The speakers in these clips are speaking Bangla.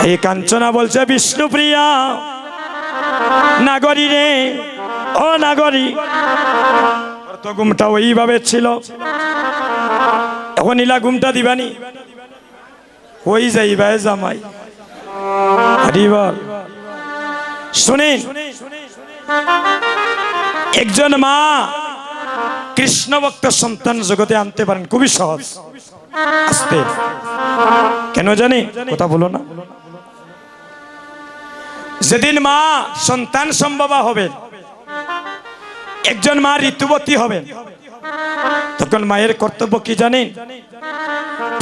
এই কাঞ্চনা বলছে বিষ্ণুপ্রিয়া নাগরী রে, ও নাগরী, তো ঘুমটা ওইভাবে ছিল, এখন ইলা ঘুমটা দিবানি ওই যাইবা জামাই হরিবল। শুনেন, একজন মা কৃষ্ণ ভক্ত সন্তান জগতে আনতে পারেন খুবই সহজ। আস্তে কেন জানি কথা বলো না। যেদিন মা সন্তান সম্ভবা হবেন, একজন মা ঋতুবতী হবেন, তখন মায়ের কর্তব্য কি জানেন?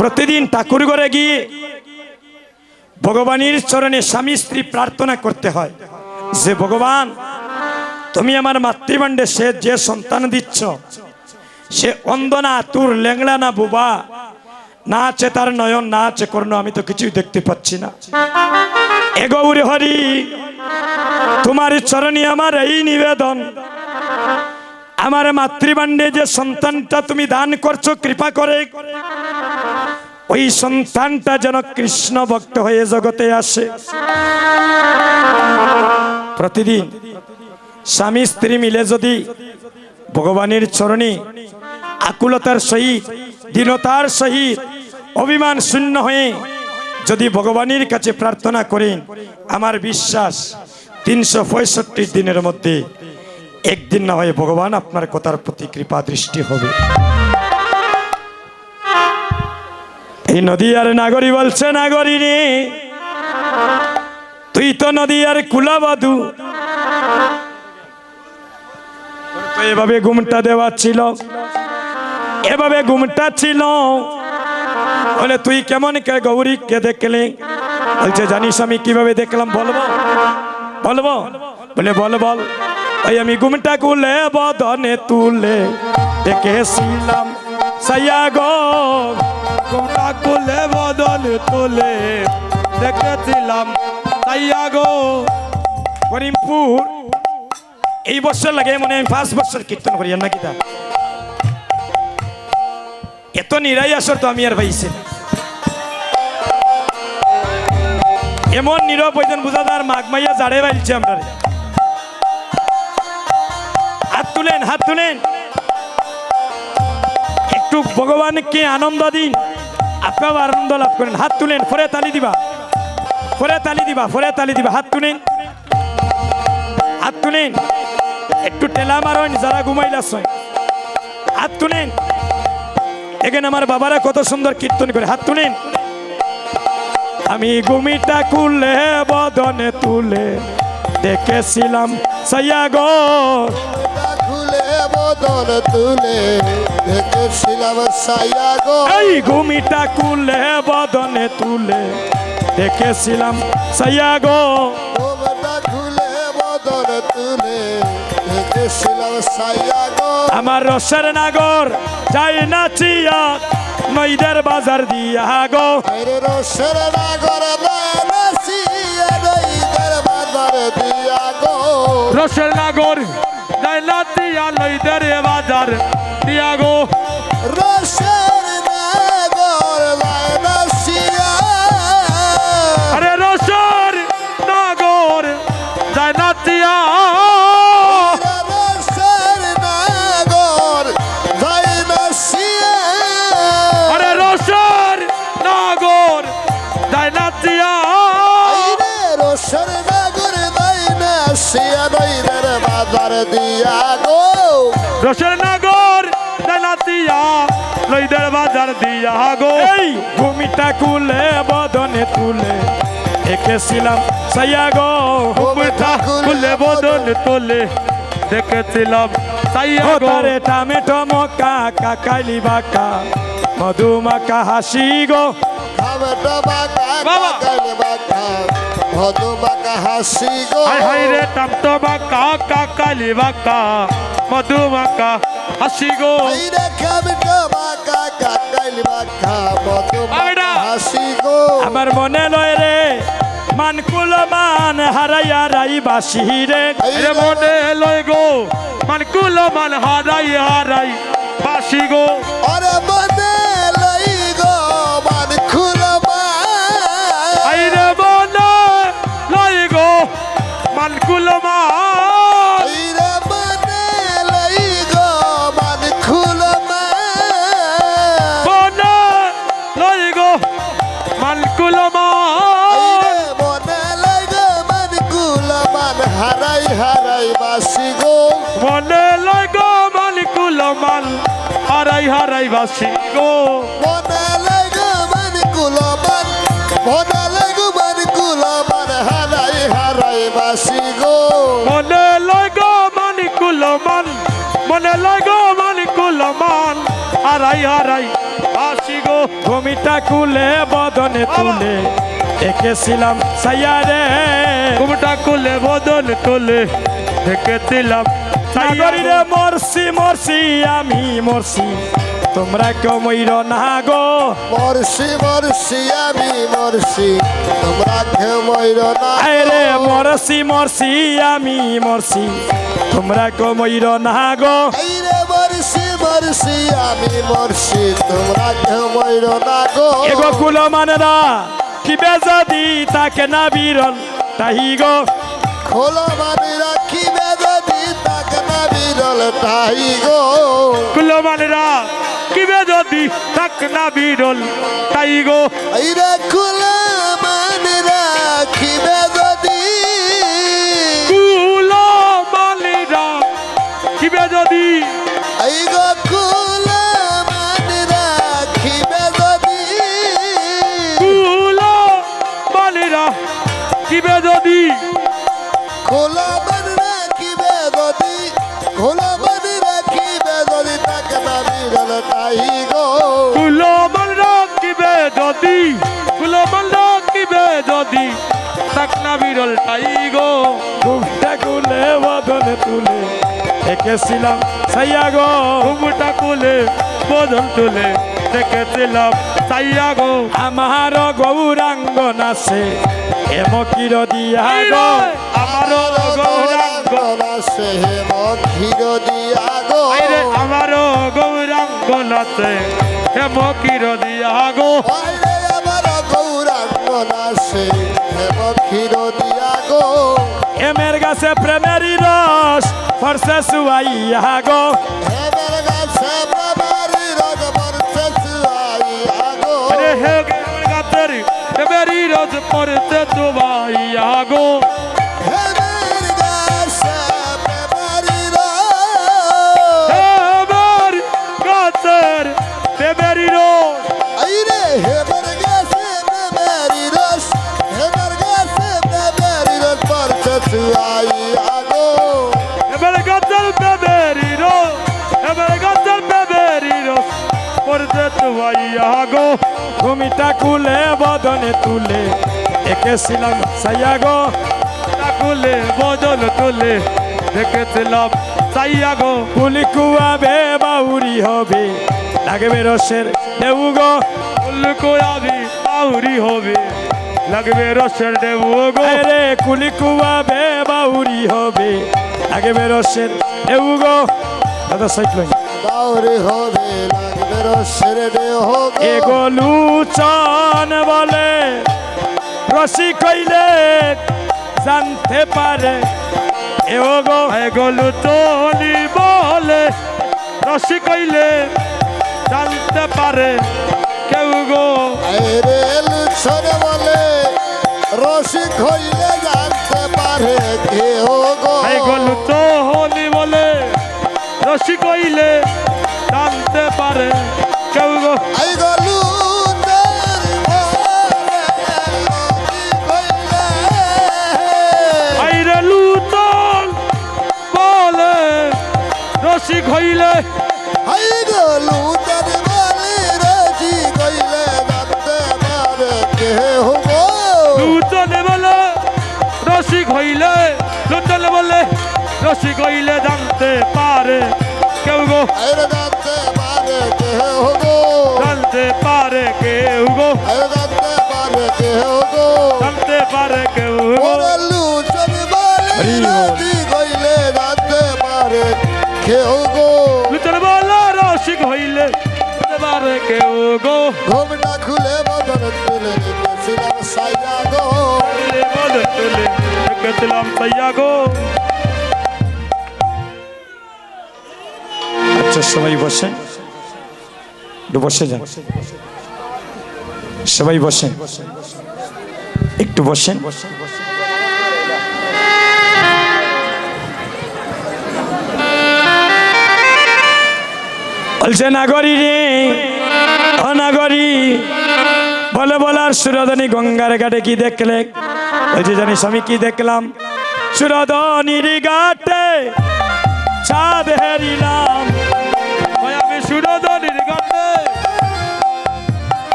প্রতিদিন ঠাকুর ঘরে গিয়ে ভগবানের চরণে স্বামী স্ত্রী প্রার্থনা করতে হয় যে ভগবান, তুমি আমার মাতৃভাণ্ডে সে যে সন্তান দিচ্ছ সে অন্ধ না, তুর ল্যাংড়া না, বুবা না, আছে তার নয়ন না, আছে কর্ণ, আমি তো কিছুই দেখতে পাচ্ছি না। এ গৌরী হরি, তোমার চরণে আমার এই নিবেদন, আমার মাতৃভাণ্ডে যে সন্তানটা তুমি দান করছো কৃপা করে, ওই সন্তানটা যেন কৃষ্ণ ভক্ত হয়ে জগতে আসে। প্রতিদিন স্বামী স্ত্রী মিলে যদি ভগবানের চরণে আকুলতার সহিত, দীনতার সহিত, অভিমান শূন্য হয়ে যদি ভগবানের কাছে প্রার্থনা করেন, আমার বিশ্বাস 365 দিনের মধ্যে একদিন না হয় ভগবান আপনার কথার প্রতি কৃপা দৃষ্টি হবে। এই নদী আর নাগরী বলছে, নাগরী রে, তুই তো নদী আর কুলাবাদু, তো এভাবে ঘুমটা দেওয়া ছিল, এভাবে ঘুমটা ছিল, বলে তুই কেমন কে গৌরী কে দেখলে? বলছে জানিস আমি কিভাবে দেখলাম, বলবো বলবো? বলে বল বল। ওই আমি ঘুমটা কুলে বদনে তুলে দেখেছিলাম সাইয়া গো, ঘুমটা কুলে বদনে তুলে দেখেছিলাম সাইয়া গো। করিমপুর এই বছর লাগে মনে আমি 5 বছর কীর্তন করি নাকি, তা এত নিরাই আসর তো আমি আর পাইছি এমন নীরব ওইজন বুঝাদার মাঘ মাইয়া জাড়ে বাইলছে আমরা। হাত তুলেন, হাত তুলেন, একটু ভগবানকে আনন্দ দিন, আপনার আনন্দ লাভ করেন। হাত তুলেন, ফরে তালি দিবা, ফরে তালি দিবা, ফরে তালি দিবা। হাত তুলেন, হাত তুলেন, একটু টেলা মারেন যারা ঘুমাইলাস, হাত তুলেন। এখানে আমার বাবারা কত সুন্দর কীর্তন করে, হাত তুলেন। আমি ঘুমিটা কুলে বদনে তুলে দেখেছিলাম সাইয়া গো, খুলে বদন তুলে দেখেছিলাম সাইয়া গো। এই ঘুমিটা কুলে বদনে তুলে দেখেছিলাম সাইয়া গো, ঘুমটা খুলে বদন তুলে দেখেছিলাম সাইয়া গো। আমার রসের নাগর যাই নাচিয়া নইদের বাজার দিয়া গো, আরে রসের নাগর নাচিয়া নইদের বাজার দিয়া গো। রসের নাগর যাই নাচিয়া নইদের বাজার দিয়া গো। রসের নাগর নাচিয়া, আরে রসের নাগর যাই নাচিয়া, রসের নাগর যাই নাচিয়া, আরে রসের নাগর যাই নাচিয়া। আইরে রসের নাগর যাই নাচিয়া নইদের বাজার দিয়া গো। রসের নাগর যাই নাচিয়া নইদের বাজার দিয়া গো। এই ভূমিটা কুলে বদনে তুলে দেখেছিলাম সাইয়া গো, ভূমিটা কুলে বদনে তুলে দেখেছিলাম সাইয়া গো। তারে টমেটো মকা কাকাইলি বাকা মধুমাকা হাসি গো, টমেটো বাঁকা বাবা। কাকাইলে বাঁকা মধু বাঁকা হাসি গো। হাই হাই রে টমেটো বাকা কাকাইলি বাকা মধুমাকা হাসি গো। আইরে টমেটো বাঁকা কাকাইলে বাঁকা মধু বাঁকা হাসি গো। আমার মনে লয় রে মানকুল মান হারাইয়া রাই বাসি রে, রে মনে লয় গো মানকুল মান হারাই হারাই বাসি গো। আরে মনে লই গো মান খুলমা মান কুলমান মনে লাগে মান কুলমান হারাই হারাই বাসি গো মনে লাগো মান কুলমান হারাই হারাই বাসি গো মনে লাগে মান কুলমান মনে লাগে মান কুলমান হারাই হারাই বাসি গো মনে লাগো মান কুলমান মনে লাগো মান কুলমান হারাই হারাই বাসি গো ঘুমিটা কুলে বদনে তুলে দেখেছিলাম সাইয়ারে ঘুমিটা কুলে বদন তুলে দেখেছিলাম সাইয়ারে মরছি মরছি আমি মরছি তোমরা কেউ মইর না গো মরছি মরছি আমি মরছি তোমরা কেউ মইর না আরে মরছি মরছি আমি মরছি তোমরা কেউ মইর না গো আইরে মরছি মরছি আমি মরছি তোমরা কেউ মইর না গো এগো কুলমানেরা কি বেজাদি তাকে না বিরল তাহি গো খোলা মানে রাখিবে যদি তাকে না বিরল তাই গো কুলমানেরা কি বেজাদি তাক না বিরল তাই গো আইরে খোলা মানে রাখিবে যদি কুলমানেরা কি বেজাদি আই গো খোলা মানে রাখিবে যদি কুলমানেরা কি বেজাদি খোলা মানে রাখিবে যদি খোলা মানে রাখিবে যদি তাকে না বিরল তাই গো কুলমানরা কি বেজাদি কুলমানরা কি বেজাদি তাক না বিরল তাই গো ঘুমটা কুলে বদনে তুলে দেখেছিলাম সাইয়া গো ঘুমটা কুলে বদন তুলে দেখেছিলাম সাইয়া গো আমার গৌরাঙ্গ নাচে এমকির দিয়া গো আমার গৌরাঙ্গ নাচে মক্ষীর দিয়া গো আইরে আমার গৌরাঙ্গ নাচে এমকির দিয়া গো আইরে আমার গৌরাঙ্গ নাচে মক্ষীর দিয়া গো এমের গাছে প্রেমেরই রস ফরসে সুয়াইয়া গো হেমের গাছে বাবারি রগ বর্ষে সুয়াইয়া গো আরে হে গাছের প্রেমেরই রস ফরসে সুয়াইয়া গো হেমের গাছে বাবারি রগ এবার গাছের প্রেমেরই রস আইরে হেমের গাছে বাবারি রস হেমের গাছে বাবারি রস বর্ষে সুয়াইয়া গো এবার গাছের প্রেমেরই রস এবার গাছের প্রেমেরই রস ফরসে সুয়াইয়া গো ঘুমিটা কুলে বদনে তুলে দেখেছিলাম সাইয়া গো কুলে বদন তুলে দেখেছিলাম সাইয়া গো কুলি কুয়াবে বাউরি হবে লাগবে রসের দেউ গো কুলি কুয়াবি বাউরি হবে লাগবে রসের দেউ গো রে কুলি কুয়াবে বাউরি হবে লাগবে রসের দেউ গো দাদা সাইড বাউরি হবে লাগবে রসের দেহ গো এগো লুচন বলে রসি কইলে জানতে পারে এও গো এগো লুচনি বলে রসি কইলে জানতে পারে কেউ গো আইরে লুছরে বলে রসিক হইলে জানতে পারে কেহ গো এগো লুচনি বলে রসি কইলে জানতে পারে কেউ গো আই গলু আইরে লুচন বলে রসি কইলে আই গলু তার বলে রসি কইলে জানতে পারে কেহ গো লুচনে বলে রসিক হইলে লুচনে বলে রসিক হইলে জানতে পারে কেউ গো আইরে জানতে পারে কেহ গো জানতে পারে কেউ গো আইরে জানতে পারে কেহ গো জানতে পারে কেউ গো ওরে লুচন বলে হরি বল। রসি কইলে জানতে পারে কেহ গো লুচনে বলে রসিক হইলে জানতে পারে কেউ গো ঘুমটা খুলে বদন তুলে নিতেছিলাম সাইয়া গো বলে তুলে দেখেছিলাম সাইয়া গো আচ্ছা সবাই বসে একটু বসে যান সবাই বসেন, একটু বসেন। বলছে নাগরী রে ও নাগরী, বলে বলার সুরধনী গঙ্গার ঘাটে কি দেখলে? বলছে জানিস আমি কি দেখলাম? সুরধনীর ঘাটে চাঁদ হেরিলাম। আমি সুরধনীর ঘাটে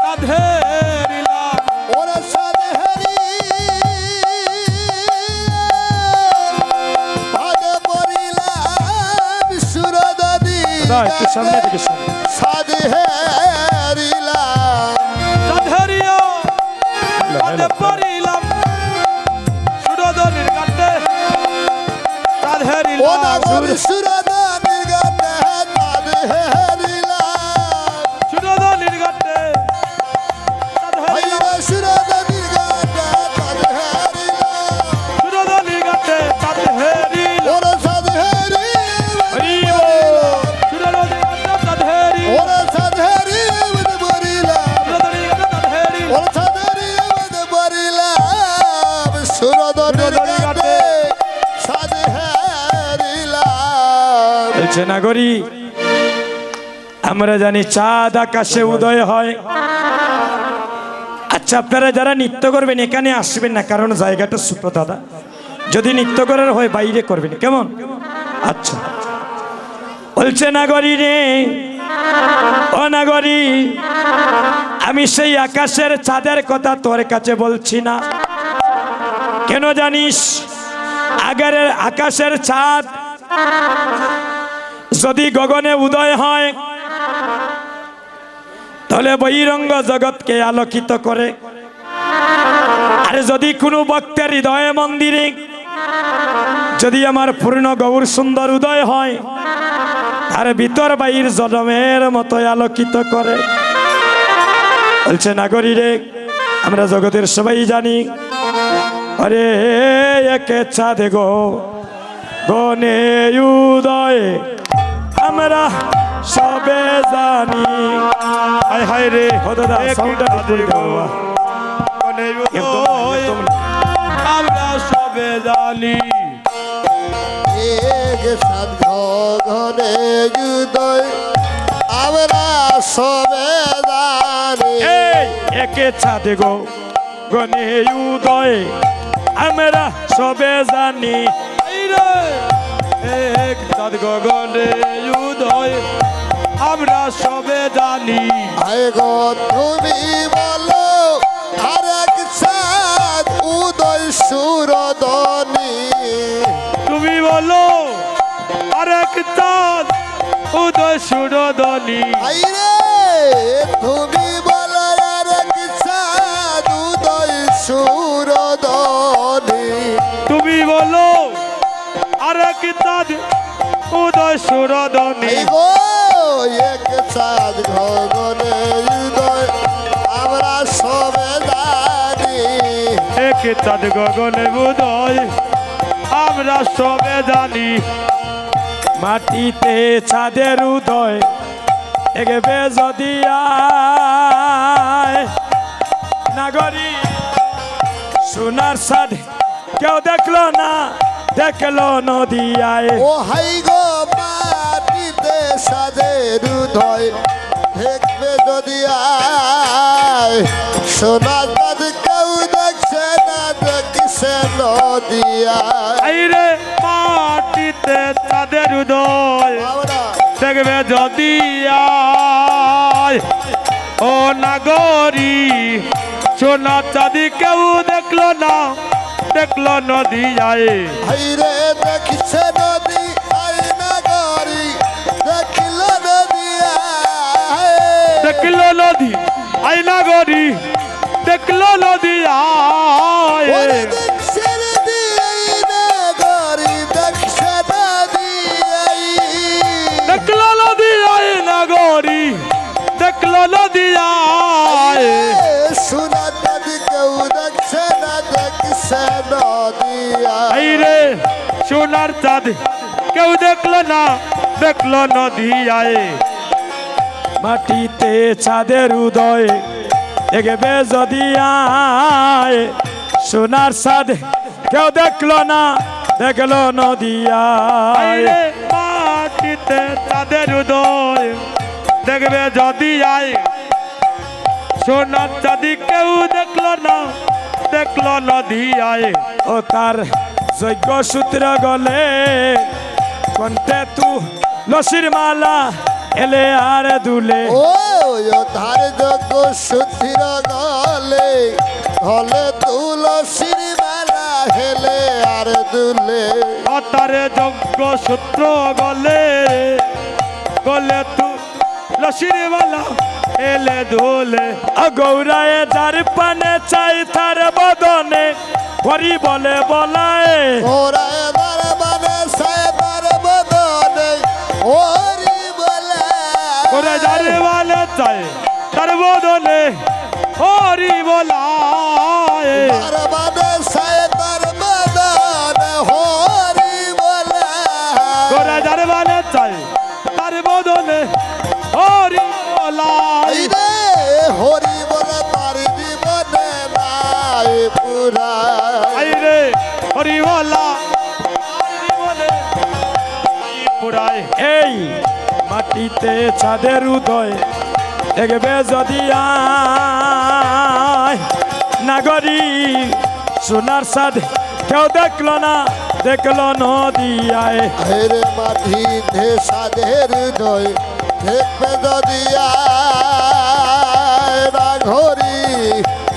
চাঁদ হেরিলাম। ওরে সাদে হারি ভাগে পড়িলাম সুরধনী একটু সামনে থেকে শুনি। সাদে হারিলাম চাঁদ হেরিয়া চাঁদে পড়িলাম। সুরধনীর ঘাটে চাঁদ ও হেরিলাম। নাগরী সুরধনীর ঘাটে সাদে হারিলাম সুরধনীর ঘাটে চাঁদ হেরিলাম। ভাইরা সুরধনীর ঘাটে সাদে হারিলাম সুরধনীর ঘাটে চাঁদ হেরিলাম। ওরে সাদে হারিলাম সুরধনীর ঘাটে চাঁদ হেরিলাম। ওরে সাদে হারিলাম পড়িলাম সুরধনীর ঘাটে চাঁদ হেরিলাম। ওরে সাদে হারিলাম পড়িলাম সুরধনীর ঘাটে সাদে হারিলাম বলছে নাগরী আমরা জানি চাঁদ আকাশে উদয় হয়। আচ্ছা আপনারা যারা নৃত্য করবেন এখানে আসবেন না, কারণ জায়গাটা ছোট দাদা। যদি নৃত্য করার হয় বাইরে করবেন, কেমন? আচ্ছা বলছে নাগরী রে ও নাগরী, আমি সেই আকাশের চাঁদের কথা তোর কাছে বলছি না। কেন জানিস? আগের আকাশের চাঁদ যদি গগনে উদয় হয় তাহলে বহিরঙ্গ জগৎকে আলোকিত করে। আর যদি কোনো ভক্তের হৃদয় মন্দিরে যদি আমার পূর্ণ গৌর সুন্দর উদয় হয়, আর ভিতর বাহির জনমের মতো আলোকিত করে। বলছে নাগরী রে আমরা জগতের সবাই জানি, আরে একে চাঁদ গো গনে উদয় আমরা সবে জানি। হায় হায় রে ও দাদা সাউন্ডটা ঠিক করে দাও বাবা। আমরা সবে জানি। এক সাদ ঘনে উদয় আমরা সবে জানি এই একে চাঁদ গো গনে উদয় আমরা সবে জানি। এই রে এক চাঁদ গগনে উদয় আমরা সবে জানি। আয় গো তুমি বলো আর এক সাদ উদয় সুরধনী তুমি বলো আরেক চাঁদ উদয় সুরধনী। আইরে তুমি বলো আর এক সাদ উদয় সুরধনী তুমি বলো আরেক চাঁদ উদয় সুরধনী। এই গো এক সাদ ঘনে উদয় আমরা সবে জানি এক চাঁদ গগনে উদয় আমরা সবে জানি। মাটিতে চাঁদের উদয় দেখবে যদি আয়, নাগরী সোনার চাঁদ কেউ দেখলো না, দেখলো নদিয়ায়। ও হাই গো মাটিতে সাদের উদয় দেখবে যদি আয় সোনা চাঁদ কেউ দেখছে না দেখছে নদিয়ায় এই রে মাটিতে চাঁদের উদয় আমরা দেখবে যদি আয়। ও নাগরী সোনা চাঁদি কেউ দেখলো না, দেখলো নদী যায়। হাইরে দেখছে নদী আই নাগরী দেখিল নদিয়ায় দেখলো নদী আই নাগরী দেখলো নদী আয়। ওরে দেখছে নদী আই নাগরী দেখছে নদী আই দেখলো নদী আয় নাগরী দেখলো নদী আয়। সোনা নদী কেউ দেখছে না দেখছে নদিয়ায় এই রে সোনার চাঁদ কেউ দেখলো না, দেখলো নদী আয়। মাটিতে চাঁদের উদয় দেখবে যদি আয় সোনার সাদ কেউ দেখলো না দেখলো নদিয়ায় আইরে মাটিতে চাঁদের উদয় দেখবে যদি আয় সোনার চাঁদি কেউ দেখলো না দেখলো নদী আয় ও তার যজ্ঞ সূত্র গলে কণ্ঠে তু লসির মালা এলে আর দুলে ও ধার যোগ্য সুধীর গলে হলে তুলসীর মালা হেলে আর দুলে তারে যজ্ঞ সূত্র গলে গলে তু লসির বালা এলে দোলে গৌরায় যার পানে চাই তার বদনে হরি বলে বলায় ওরা এবার মানে সাইবার বদনে ওরি বলে ওরে যারে বালে চায় তার বদলে হরি বলায় আর মানে সাইবার বদনে হরি বলে ওরে যারে বালে চায় তার বদলে হরি বলায় এই রে হরি বলে তার জীবনে নাই পুরা আইরে হরি বলা হরি বলে পুরায় এই মাটিতে চাঁদের উদয় দেখবে যদি আয় নাগরী সোনার সাদ কেউ দেখলো না দেখলো নদিয়ায় হেরে মাটি সাধের দই দেখবে যদি না ঘড়ি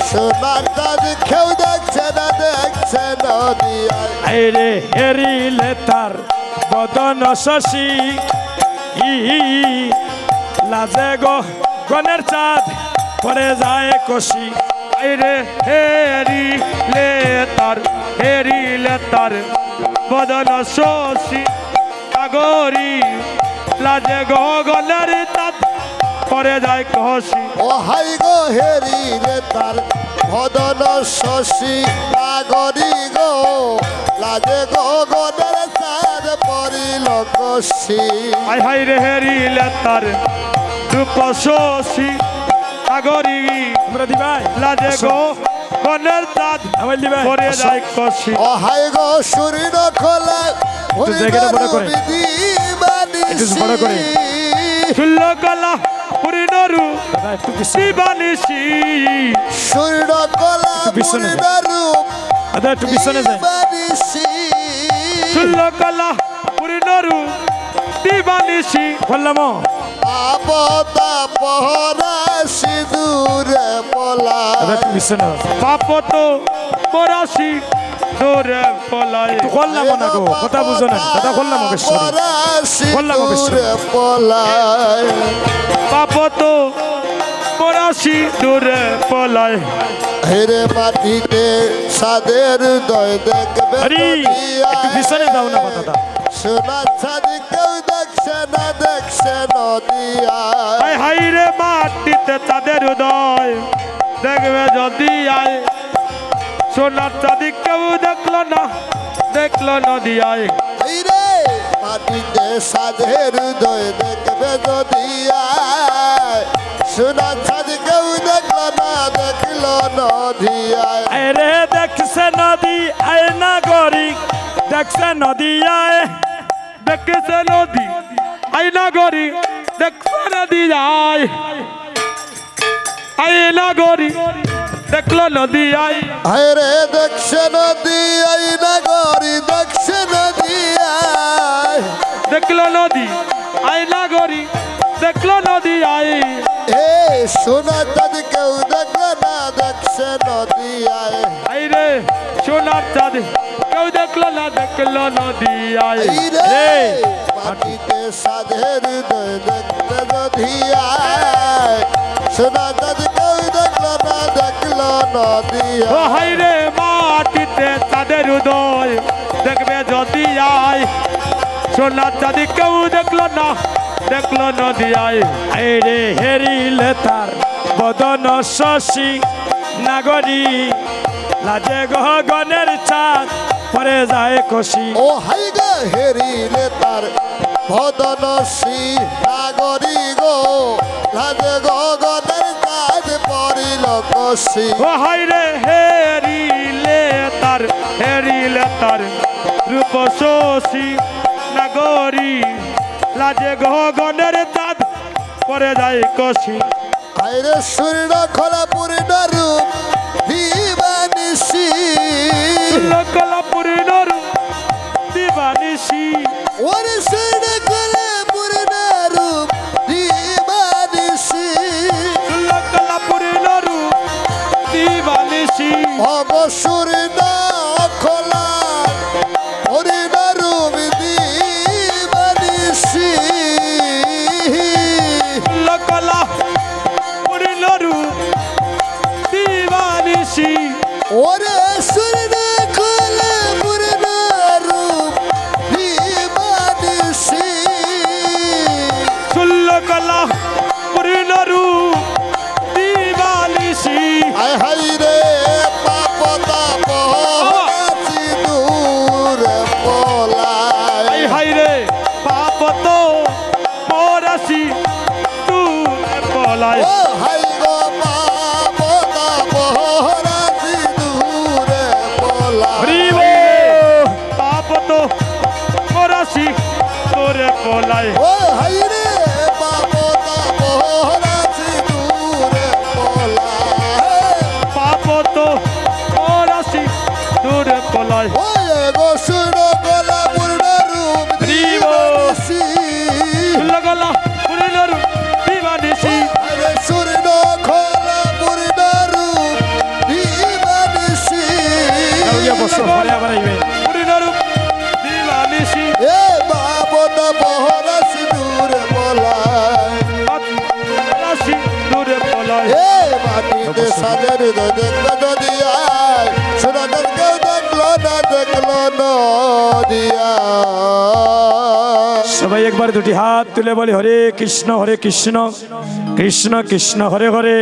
সোনার দাদ কেউ দেখছে না দেখছে নদিয়ায় আইরে হেরিলে তার বদন শশী লাজে গো গনের চাঁদ পরে যায় কষি আইরে হেরিলে তার বদন শশী সাগরী লাজে গগনের তাত পরে যায় কষি ও হাই গো হেরি রে তার ভদন শশী নাগরি গো লাজে গগনের চাঁদ পরিল কষি আই হাই রে হেরিলে তার রূপ শশী সাগরী আমরা দিবাই লাজে গগনের তাত আমার দিবাই পরে যায় কষি ও হাই গো সূর্য খোলা জায়গাটা বড় করে। একটু বড় করে। শুল্ল কলা পুরিনরু দাদা একটু পিছনে শিবানিশি সূর্য কলা একটু পিছনে যান। রূপ দাদা একটু পিছনে যায় বানিসি শুল্ল কলা পুরিনরু দিবানিশি বললাম আপদা পহরা সিঁদুরে পলা দাদা একটু পিছনে যাও। পাপত পরাশি দূরে পলায় একটু করলাম না গো কথা বুঝো না দাদা করলাম অবশ্যই বললাম অবশ্য। সিঁদুরে পলায় পাপত পরাশি দূরে পলায় হেরে মাটিতে সাদের দয় দেখবে আরে একটু পিছনে যাও না দাদা সোনা ছাদি কেউ দেখছে না দেখছে নদিয়া হাই হাই রে মাটিতে তাদের উদয় দেখবে যদি আয় সোনার চাঁদি কেউ দেখলো না দেখলো নদী আয় এই রে মাটিতে সাদের দয় দেখবে যদি আয় সোনা ছাদি কেউ দেখলো না দেখলো নদিয়ায় আরে দেখছে নদী আয় না গরি দেখছে নদী আয় দেখছে নদী আইনা গরি দেখছে নদী আয় আইনা গরি দেখলো নদী আয় হায়রে দেখছে নদী আই নগরী দেখছে নদী আয় দেখলো নদী আইনা গরি দেখলো নদী আয় এ সোনা চাঁদ কেউ দেখলো না দেখছে নদী আয় আইরে সোনার চাঁদ কেউ দেখলো না দেখলো নদী আয় এই রে মাটিতে সাধের দয় দেখবে নদী আয় সোনা চাঁদ কেউ দেখলো না দেখলো নদী ও আয় হাইরে মাটিতে তাদের উদয় দেখবে যদি আয় সোনার চাঁদি কেউ দেখলো না দেখলো নদী আয় আরে হেরিলে তার বদন শশী নাগরী লাজে গগনের চাঁদ পরে যায় কষি ও হাই গো হেরিলে তার ভদনসী নাগরী গো লাজে গগনের কাজ পরিল কষি ও হাই রে হেরিলে তার রূপ শোষী নাগরী লাজে গগনের চাঁদ পরে যায় কষি আইরে সূর্য খোলা পূর্ণ রূপ দিবানিসি কলা পূর্ণর দিবানিসি ওরে সূর্য খোলা পূর্ণ রূপ দিবানিসি কলা পূর্ণর দিবানিসি অবসূর্ণ খোলা পূর্ণ রূপ দিবানিসি কলা পূর্ণর দিবানিসি ওরে সূর্য খোলা পূর্ণ রূপ দিবানিসি কলা পূর্ণর দিবানিসি আয় হাই রে পাপ তাপ নাচি দূর পলায় হাই হাই রে পাপ তো পরাসি তুই পলায় ও হাই গো পাপ তাপ নাচি দূর পলায় হরিব পাপ তো পরাসি তোরে পলায় ও হাই রে পাপ তাপ নাচি দূর পলায় পাপ তো পরাসি তোরে পলায় ওই গো সুর গলা পূর্ণ রূপ দিবানিসি লগলা পুরিনর দিবানিসি আরে সূর্য খোলা পূর্ণ রূপ দিবানিসি কাউরিয়া বসো পরে আবার আইবে পুরিনর দিবানিসি এ বাবত বহরাস দূর পলায় পরাসি তোরে পলায় এ মাটিতে সাদের দেখলো যদি আয় সুরাদের কেউ দেখলো না দিয়া সবাই একবার দুটি হাত তুলে বলি হরে কৃষ্ণ কৃষ্ণ কৃষ্ণ হরে হরে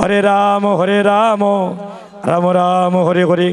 হরে রাম রাম রাম হরে হরে